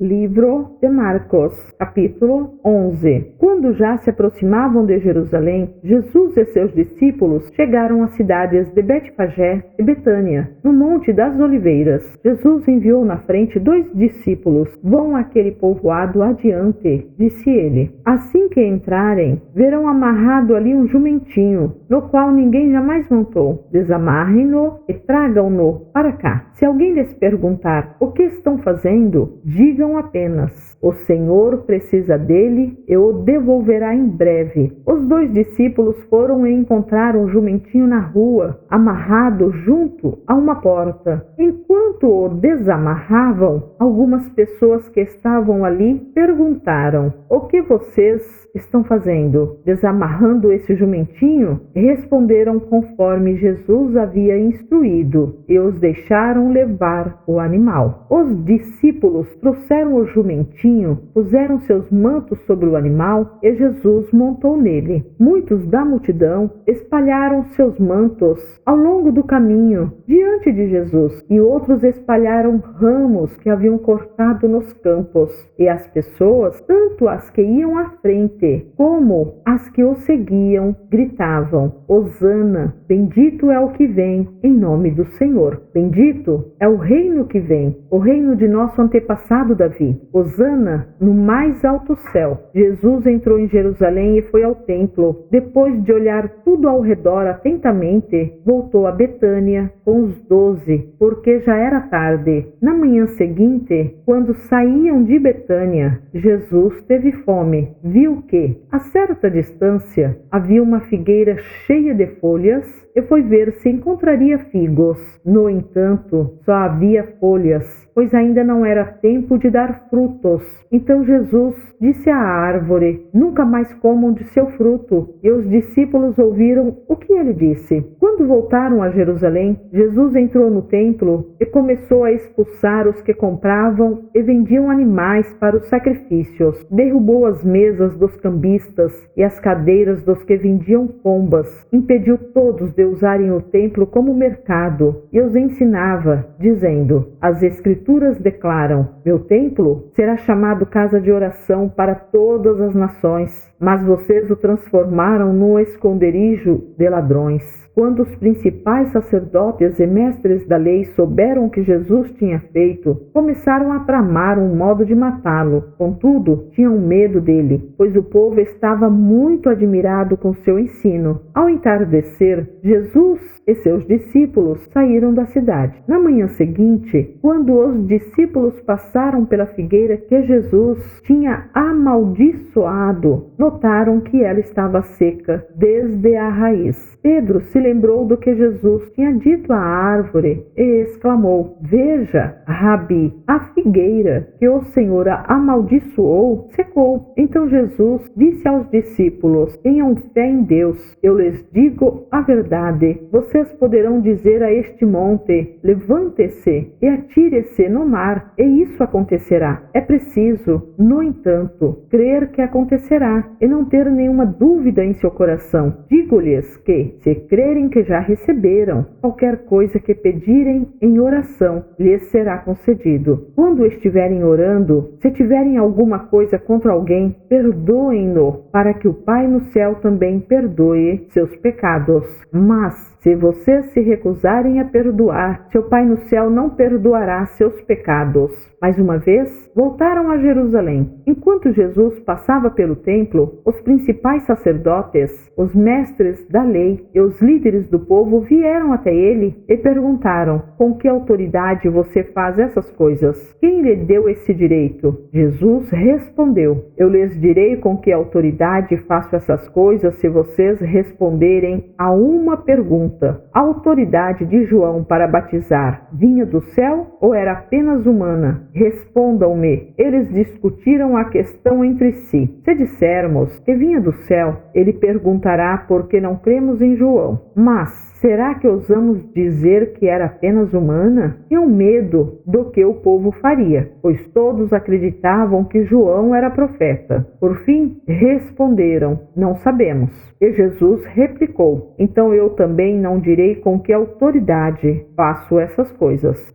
Livro de Marcos, capítulo 11. Quando já se aproximavam de Jerusalém, Jesus e seus discípulos chegaram às cidades de Betfagé e Betânia, no Monte das Oliveiras. Jesus enviou na frente 2 discípulos. Vão àquele povoado adiante, disse ele. Assim que entrarem, verão amarrado ali um jumentinho, no qual ninguém jamais montou. Desamarrem-no e tragam-no para cá. Se alguém lhes perguntar o que estão fazendo, digam apenas: o Senhor precisa dele e o devolverá em breve. Os 2 discípulos foram e encontraram o jumentinho na rua, amarrado junto a uma porta. Enquanto o desamarravam, algumas pessoas que estavam ali perguntaram: o que vocês estão fazendo? Desamarrando esse jumentinho? Responderam conforme Jesus havia instruído, e os deixaram levar o animal. Os discípulos trouxeram o jumentinho, puseram seus mantos sobre o animal e Jesus montou nele. Muitos da multidão espalharam seus mantos ao longo do caminho diante de Jesus, e outros espalharam ramos que haviam cortado nos campos. E as pessoas, tanto as que iam à frente como as que o seguiam, gritavam: Hosana, bendito é o que vem em nome do Senhor. Bendito é o reino que vem, o reino de nosso antepassado Davi. Hosana no mais alto céu. Jesus entrou em Jerusalém e foi ao templo. Depois de olhar tudo ao redor atentamente, voltou a Betânia com os 12, porque já era tarde. Na manhã seguinte, quando saíam de Betânia, Jesus teve fome. Viu que, a certa distância, havia uma figueira cheia de folhas e foi ver se encontraria figos. No entanto, só havia folhas, pois ainda não era tempo de dar frutos. Então Jesus disse à árvore: nunca mais comam de seu fruto. E os discípulos ouviram o que ele disse. Quando voltaram a Jerusalém, Jesus entrou no templo e começou a expulsar os que compravam e vendiam animais para os sacrifícios. Derrubou as mesas dos cambistas e as cadeiras dos que vendiam pombas. Impediu todos de usarem o templo como mercado e os ensinava, dizendo: as Escrituras declaram: meu templo será chamado casa de oração para todas as nações, mas vocês o transformaram num esconderijo de ladrões. Quando os principais sacerdotes e mestres da lei souberam o que Jesus tinha feito, começaram a tramar um modo de matá-lo. Contudo, tinham medo dele, pois o povo estava muito admirado com seu ensino. Ao entardecer, Jesus e seus discípulos saíram da cidade. Na manhã seguinte, quando os discípulos passaram pela figueira que Jesus tinha amaldiçoado, notaram que ela estava seca desde a raiz. Pedro se lembrou do que Jesus tinha dito à árvore e exclamou: veja, Rabi, a figueira que o Senhor amaldiçoou secou. Então Jesus disse aos discípulos: tenham fé em Deus. Eu lhes digo a verdade. Vocês poderão dizer a este monte: levante-se e atire-se no mar, e isso acontecerá. É preciso, no entanto, crer que acontecerá e não ter nenhuma dúvida em seu coração. Digo-lhes que, se crerem que já receberam, qualquer coisa que pedirem em oração lhes será concedido. Quando estiverem orando, se tiverem alguma coisa contra alguém, perdoem-no, para que o Pai no céu também perdoe seus pecados. Mas, se vocês se recusarem a perdoar, seu Pai no céu não perdoará seus pecados. Mais uma vez, voltaram a Jerusalém. Enquanto Jesus passava pelo templo, os principais sacerdotes, os mestres da lei e os líderes do povo vieram até ele e perguntaram: com que autoridade você faz essas coisas? Quem lhe deu esse direito? Jesus respondeu: eu lhes direi com que autoridade faço essas coisas se vocês responderem a uma pergunta. A autoridade de João para batizar vinha do céu ou era apenas humana? Respondam-me. Eles discutiram a questão entre si. Se dissermos que vinha do céu, ele perguntará por que não cremos em João. Mas será que ousamos dizer que era apenas humana? Tinham medo do que o povo faria, pois todos acreditavam que João era profeta. Por fim, responderam: não sabemos. E Jesus replicou: então eu também não direi com que autoridade faço essas coisas.